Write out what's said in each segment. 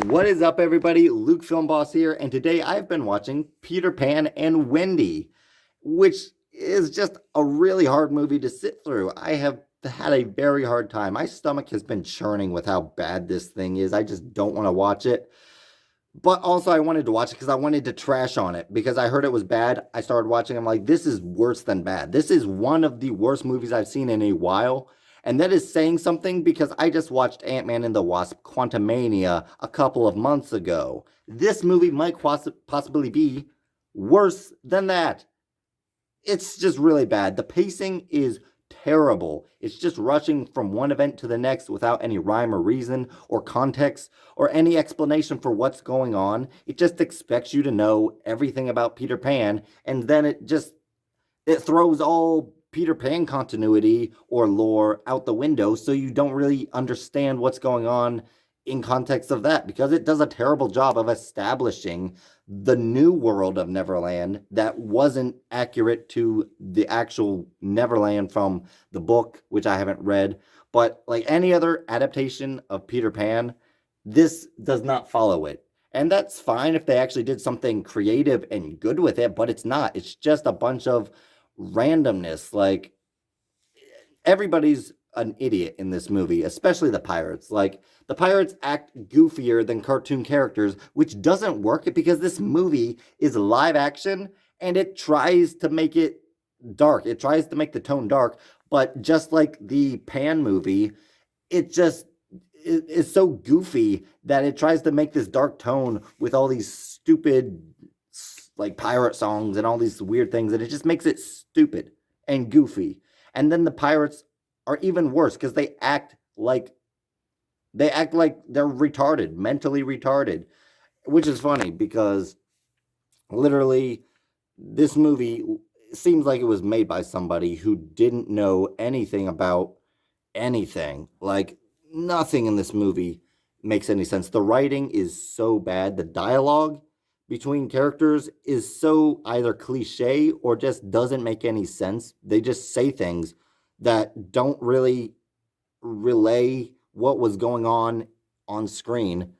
What is up, everybody? Luke Film Boss here, and today I've been watching Peter Pan and Wendy, which is just a really hard movie to sit through. I have had a very hard time. My stomach has been churning with how bad this thing is. I just don't want to watch it. But also, I wanted to watch it because I wanted to trash on it because I heard it was bad. I started watching. I'm like, this is worse than bad. This is one of the worst movies I've seen in a while. And that is saying something because I just watched Ant-Man and the Wasp: Quantumania a couple of months ago. This movie might possibly be worse than that. It's just really bad. The pacing is terrible. It's just rushing from one event to the next without any rhyme or reason or context or any explanation for what's going on. It just expects you to know everything about Peter Pan, and then it throws all Peter Pan continuity or lore out the window, so you don't really understand what's going on in context of that, because it does a terrible job of establishing the new world of Neverland that wasn't accurate to the actual Neverland from the book, which I haven't read. But like any other adaptation of Peter Pan, this does not follow it. And that's fine if they actually did something creative and good with it, but it's not. It's just a bunch of randomness. Like, everybody's an idiot in this movie, especially the pirates. Like, the pirates act goofier than cartoon characters, which doesn't work because this movie is live action and it tries to make it dark. It tries to make the tone dark, but just like the Pan movie, it just is so goofy that it tries to make this dark tone with all these stupid like pirate songs and all these weird things, and it just makes it stupid and goofy. And then the pirates are even worse because they act like they're retarded, mentally retarded, which is funny because literally this movie seems like it was made by somebody who didn't know anything about anything. Like, nothing in this movie makes any sense. The writing is so bad. The dialogue between characters is so either cliche or just doesn't make any sense. They just say things that don't really relay what was going on screen.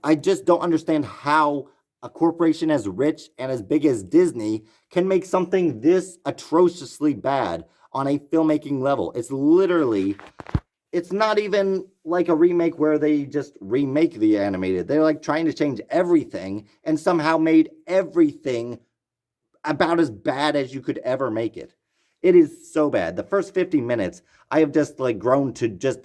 I just don't understand how a corporation as rich and as big as Disney can make something this atrociously bad on a filmmaking level. It's not even like a remake where they just remake the animated. They're like trying to change everything and somehow made everything about as bad as you could ever make it. It is so bad. The first 50 minutes, I have just like grown to just,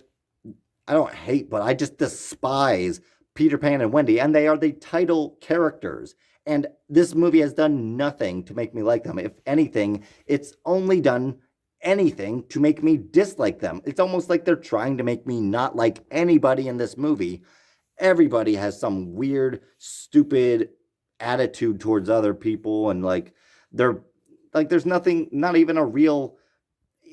I don't hate, but I just despise Peter Pan and Wendy, and they are the title characters. And this movie has done nothing to make me like them. If anything, it's only done anything to make me dislike them. It's almost like they're trying to make me not like anybody in this movie. Everybody has some weird, stupid attitude towards other people, and they're there's nothing, not even a real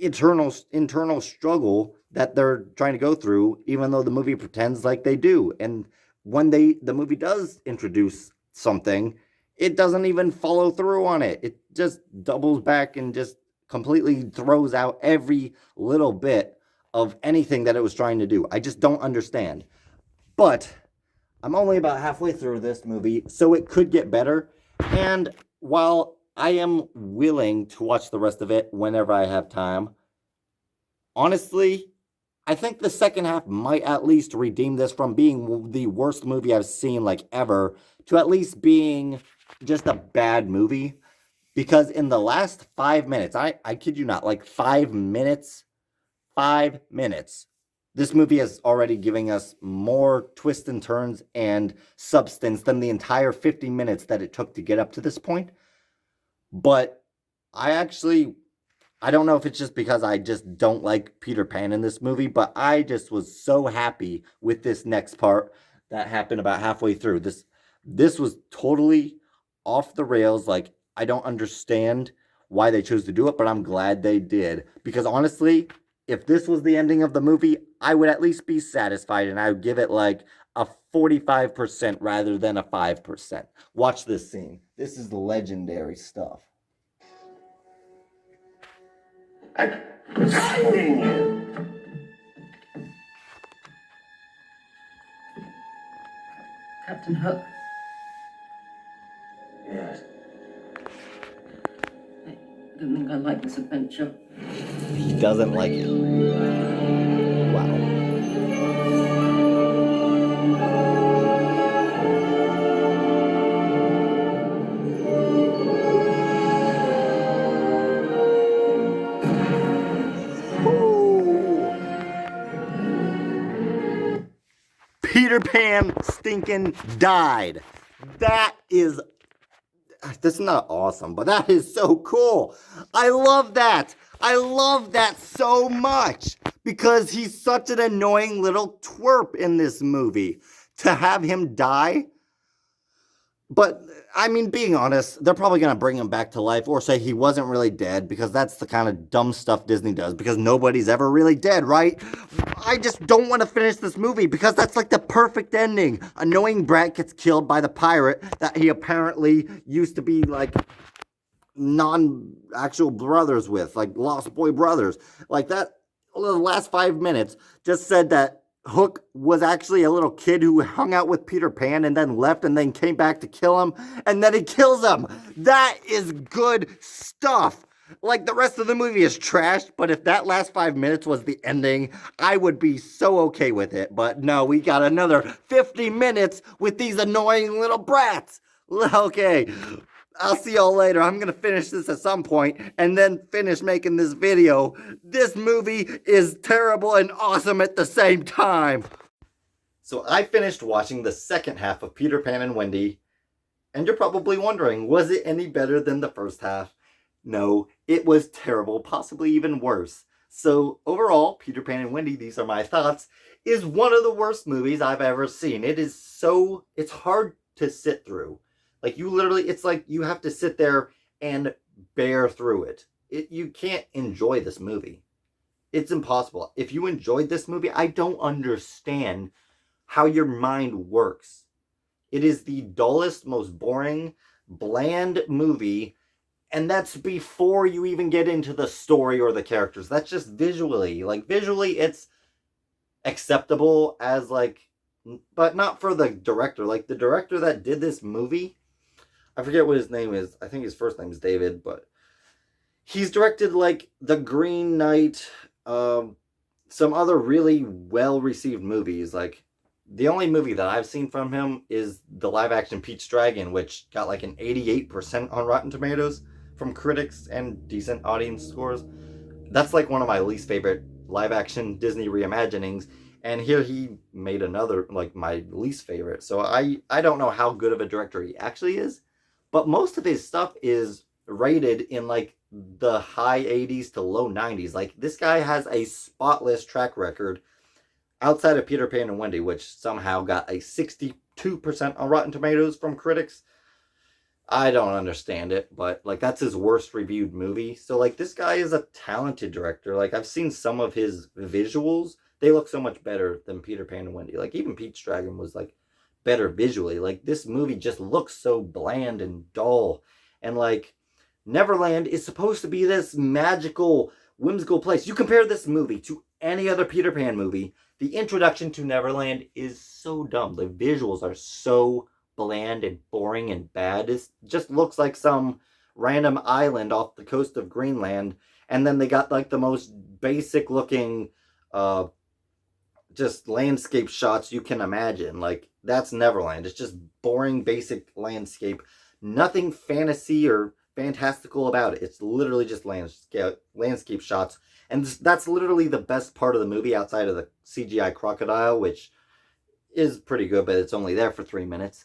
internal struggle that they're trying to go through, even though the movie pretends like they do. And when the movie does introduce something, it doesn't even follow through on it. It just doubles back and just completely throws out every little bit of anything that it was trying to do. I just don't understand. But I'm only about halfway through this movie, so it could get better. And while I am willing to watch the rest of it whenever I have time, honestly, I think the second half might at least redeem this from being the worst movie I've seen like ever to at least being just a bad movie. Because in the last 5 minutes, I kid you not, like 5 minutes, 5 minutes, this movie is already giving us more twists and turns and substance than the entire 50 minutes that it took to get up to this point. But I don't know if it's just because I just don't like Peter Pan in this movie, but I just was so happy with this next part that happened about halfway through. This was totally off the rails. Like, I don't understand why they chose to do it, but I'm glad they did. Because honestly, if this was the ending of the movie, I would at least be satisfied, and I would give it like a 45% rather than a 5%. Watch this scene. This is legendary stuff. Captain Hook. Yes. I don't think I like this adventure. He doesn't like it. Wow. Peter Pan stinking died. That's not awesome, but that is so cool. I love that. I love that so much because he's such an annoying little twerp in this movie. To have him die. But, I mean, being honest, they're probably going to bring him back to life or say he wasn't really dead because that's the kind of dumb stuff Disney does because nobody's ever really dead, right? I just don't want to finish this movie because that's like the perfect ending. Annoying Brat gets killed by the pirate that he apparently used to be like non-actual brothers with, like Lost Boy brothers. Like that, the last 5 minutes just said that Hook was actually a little kid who hung out with Peter Pan and then left and then came back to kill him, and then he kills him. That is good stuff. Like the rest of the movie is trash, but if that last 5 minutes was the ending, I would be so okay with it. But no, we got another 50 minutes with these annoying little brats. Okay, I'll see y'all later. I'm going to finish this at some point and then finish making this video. This movie is terrible and awesome at the same time. So I finished watching the second half of Peter Pan and Wendy, and you're probably wondering, was it any better than the first half? No, it was terrible, possibly even worse. So overall, Peter Pan and Wendy, these are my thoughts, is one of the worst movies I've ever seen. It's hard to sit through. Like you literally, it's like you have to sit there and bear through it. You can't enjoy this movie. It's impossible. If you enjoyed this movie, I don't understand how your mind works. It is the dullest, most boring, bland movie, and that's before you even get into the story or the characters. That's just visually. Like visually, it's acceptable as like, but not for the director. Like the director that did this movie, I forget what his name is. I think his first name is David, but he's directed like The Green Knight, some other really well-received movies. Like the only movie that I've seen from him is the live-action Pete's Dragon, which got like an 88% on Rotten Tomatoes from critics and decent audience scores. That's like one of my least favorite live-action Disney reimaginings. And here he made another, like my least favorite. So I don't know how good of a director he actually is. But most of his stuff is rated in like the high 80s to low 90s. Like this guy has a spotless track record outside of Peter Pan and Wendy, which somehow got a 62% on Rotten Tomatoes from critics. I don't understand it, but like that's his worst reviewed movie. So like this guy is a talented director. Like I've seen some of his visuals. They look so much better than Peter Pan and Wendy. Like even Pete's Dragon was like better visually. Like this movie just looks so bland and dull. And like Neverland is supposed to be this magical, whimsical place. You compare this movie to any other Peter Pan movie, the introduction to Neverland is so dumb. The visuals are so bland and boring and bad. It just looks like some random island off the coast of Greenland, and then they got like the most basic looking just landscape shots you can imagine. Like that's Neverland. It's just boring basic landscape. Nothing fantasy or fantastical about it. It's literally just landscape shots. And that's literally the best part of the movie outside of the CGI crocodile, which is pretty good, but it's only there for 3 minutes.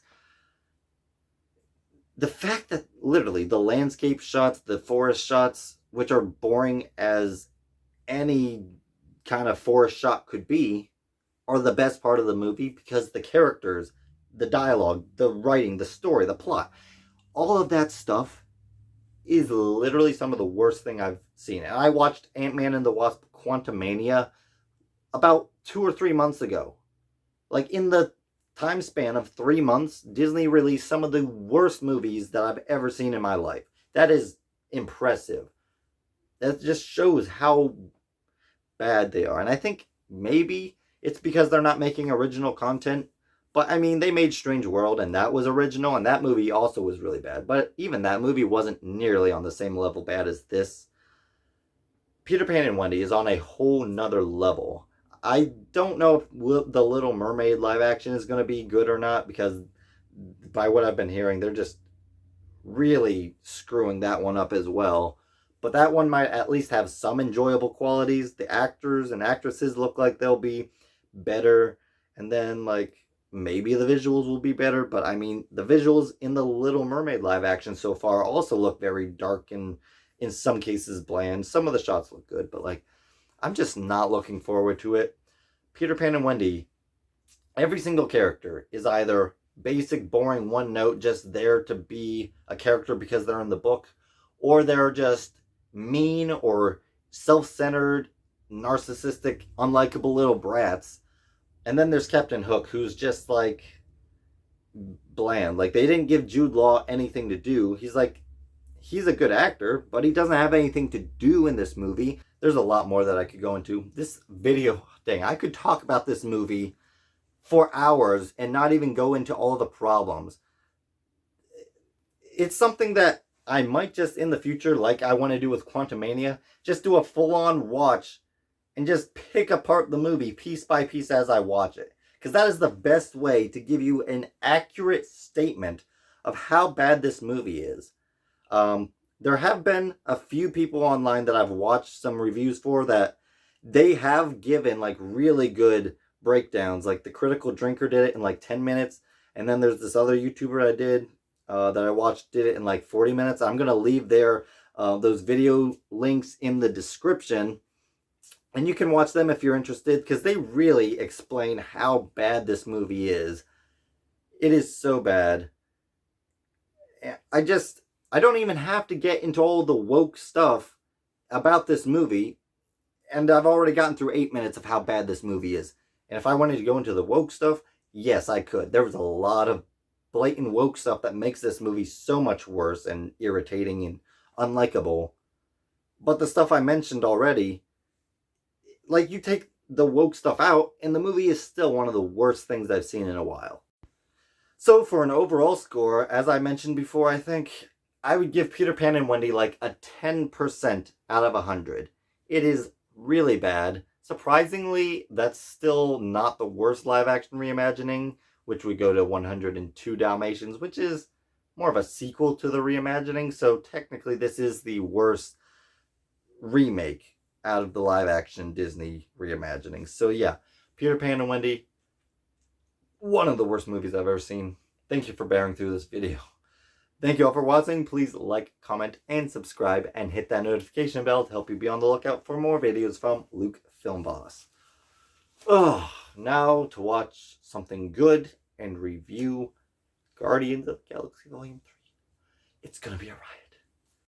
The fact that literally the landscape shots, the forest shots, which are boring as any kind of forest shot could be, are the best part of the movie because the characters, the dialogue, the writing, the story, the plot, all of that stuff is literally some of the worst thing I've seen. And I watched Ant-Man and the Wasp: Quantumania about 2 or 3 months ago. Like in the time span of 3 months, Disney released some of the worst movies that I've ever seen in my life. That is impressive. That just shows how bad they are. And I think maybe it's because they're not making original content, But I mean, they made Strange World, and that was original, and that movie also was really bad. But even that movie wasn't nearly on the same level bad as this. Peter Pan and Wendy is on a whole nother level. I don't know if the Little Mermaid live action is going to be good or not, because by what I've been hearing, they're just really screwing that one up as well. But that one might at least have some enjoyable qualities. The actors and actresses look like they'll be better. And then, like, maybe the visuals will be better. But I mean, the visuals in the Little Mermaid live action so far also look very dark and in some cases bland. Some of the shots look good, but like, I'm just not looking forward to it. Peter Pan and Wendy, every single character is either basic, boring, one note, just there to be a character because they're in the book, or they're just mean or self-centered, narcissistic, unlikable little brats. And then there's Captain Hook, who's just like bland. Like, they didn't give Jude Law anything to do. He's a good actor, but he doesn't have anything to do in this movie. There's a lot more that I could go into. This video, dang, I could talk about this movie for hours and not even go into all the problems. It's something that I might just in the future, like I want to do with Quantumania, just do a full-on watch and just pick apart the movie piece by piece as I watch it. Because that is the best way to give you an accurate statement of how bad this movie is. There have been a few people online that I've watched some reviews for that they have given like really good breakdowns. Like the Critical Drinker did it in like 10 minutes. And then there's this other YouTuber I did that I watched did it in like 40 minutes. I'm going to leave those video links in the description. And you can watch them if you're interested, because they really explain how bad this movie is. It is so bad. I don't even have to get into all the woke stuff about this movie. And I've already gotten through 8 minutes of how bad this movie is. And if I wanted to go into the woke stuff, yes, I could. There was a lot of blatant woke stuff that makes this movie so much worse and irritating and unlikable. But the stuff I mentioned already, like, you take the woke stuff out, and the movie is still one of the worst things I've seen in a while. So for an overall score, as I mentioned before, I think I would give Peter Pan and Wendy like a 10% out of 100. It is really bad. Surprisingly, that's still not the worst live-action reimagining, which would go to 102 Dalmatians, which is more of a sequel to the reimagining. So technically, this is the worst remake out of the live-action Disney reimagining. So yeah, Peter Pan and Wendy, one of the worst movies I've ever seen. Thank you for bearing through this video. Thank you all for watching. Please like, comment, and subscribe, and hit that notification bell to help you be on the lookout for more videos from Luke Film Boss. Now to watch something good and review Guardians of the Galaxy Volume 3. It's gonna be a riot.